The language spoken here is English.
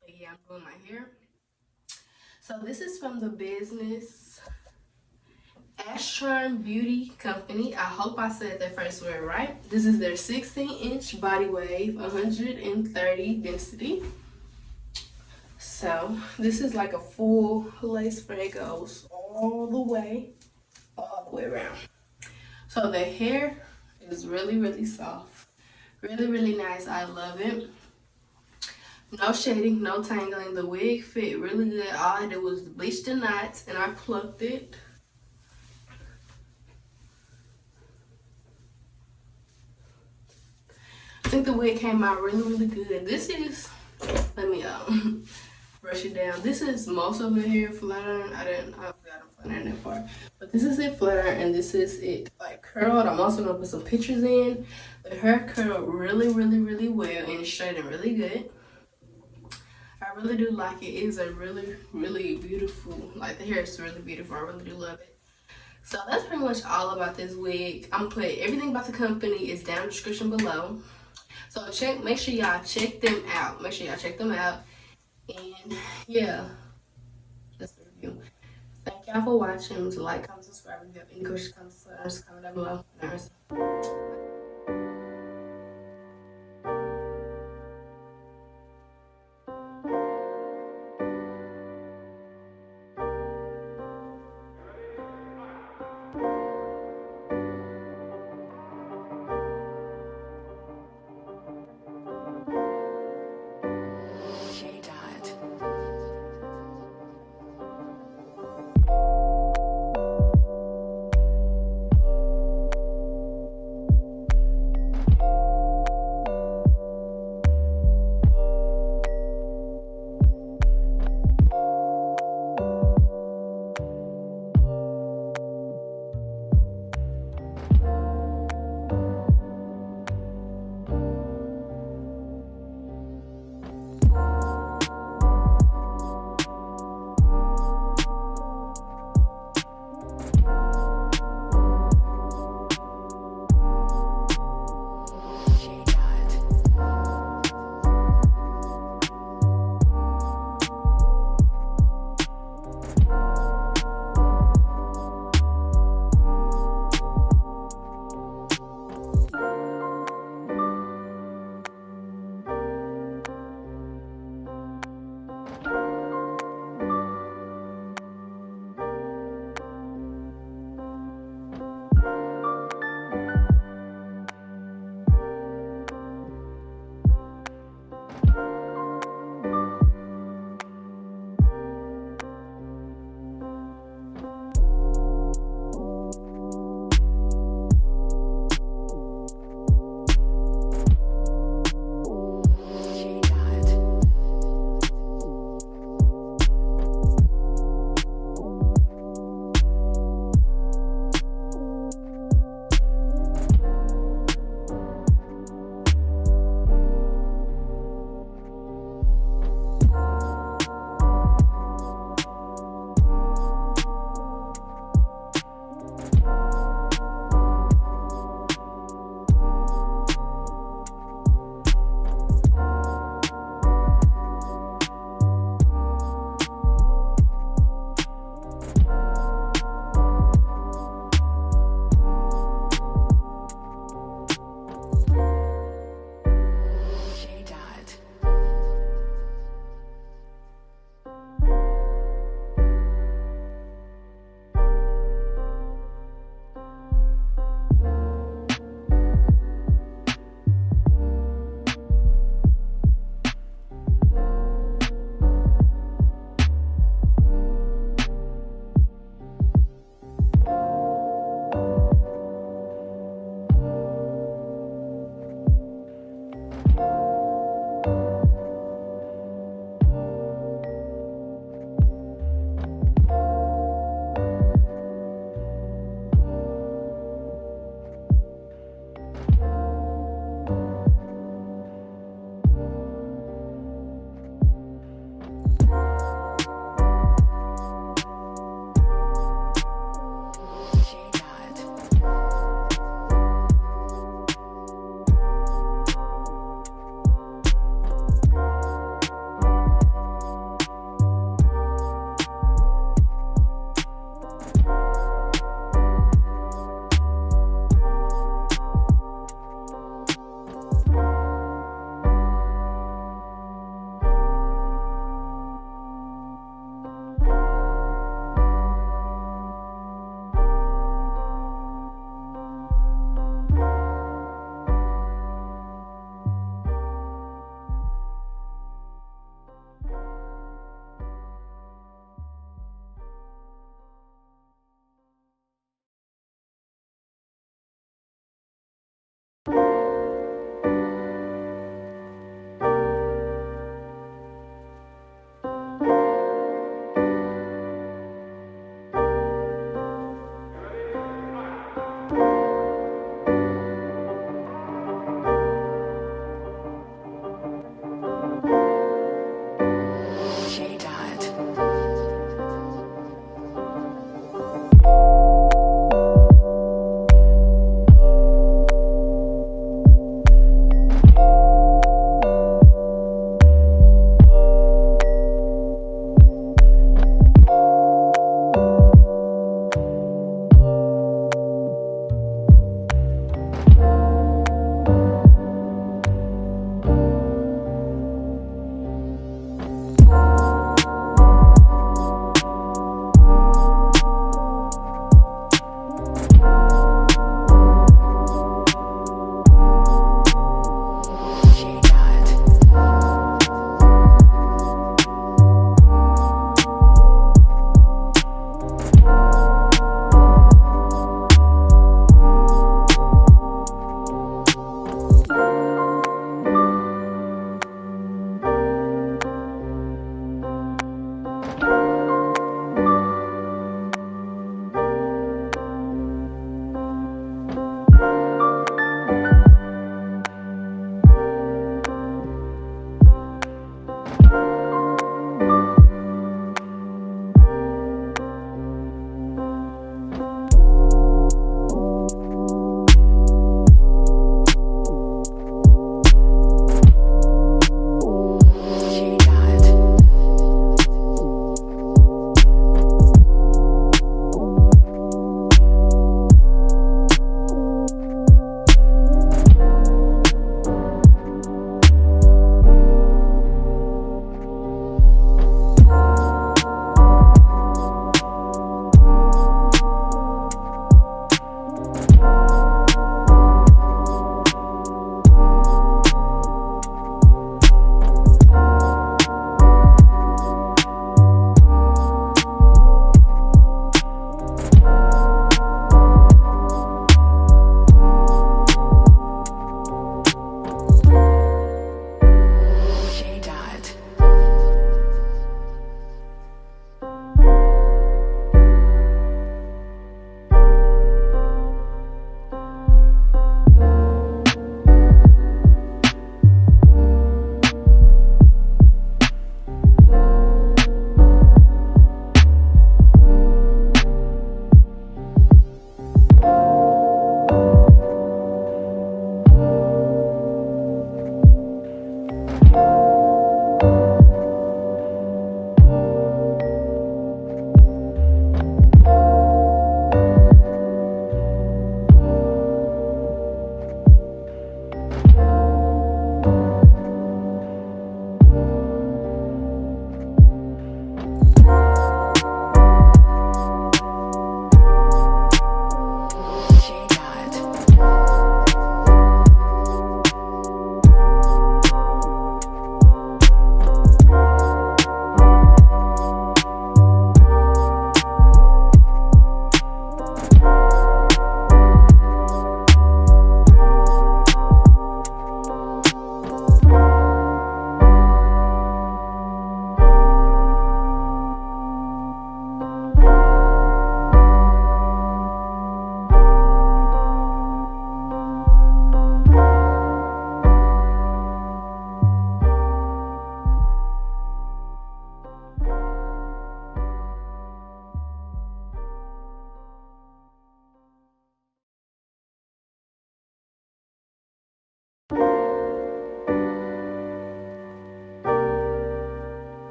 But yeah, I'm doing my hair. So this is from the business Astronbeauty company. I hope I said that first word right. This is their 16-inch body wave, 130 density. So this is like a full lace front. It goes all the way around. So the hair is really, really soft. Really, really nice. I love it. No shading, no tangling. The wig fit really good. All I did was bleach the knots and I plucked it. I think the wig came out really, really good. This is, let me brush it down. This is most of the hair flat iron. I forgot I'm flat iron that part. But this is it flat iron and this is it like curled. I'm also gonna put some pictures in. The hair curled really, really, really well and straightened really good. I really do like it. It is a really, really beautiful, like the hair is really beautiful. I really do love it. So that's pretty much all about this wig. I'm gonna put everything about the company is down in the description below. So make sure y'all check them out. Make sure y'all check them out. And yeah, that's the review. Thank y'all for watching. Like, comment, subscribe. If you have any questions, comment down below.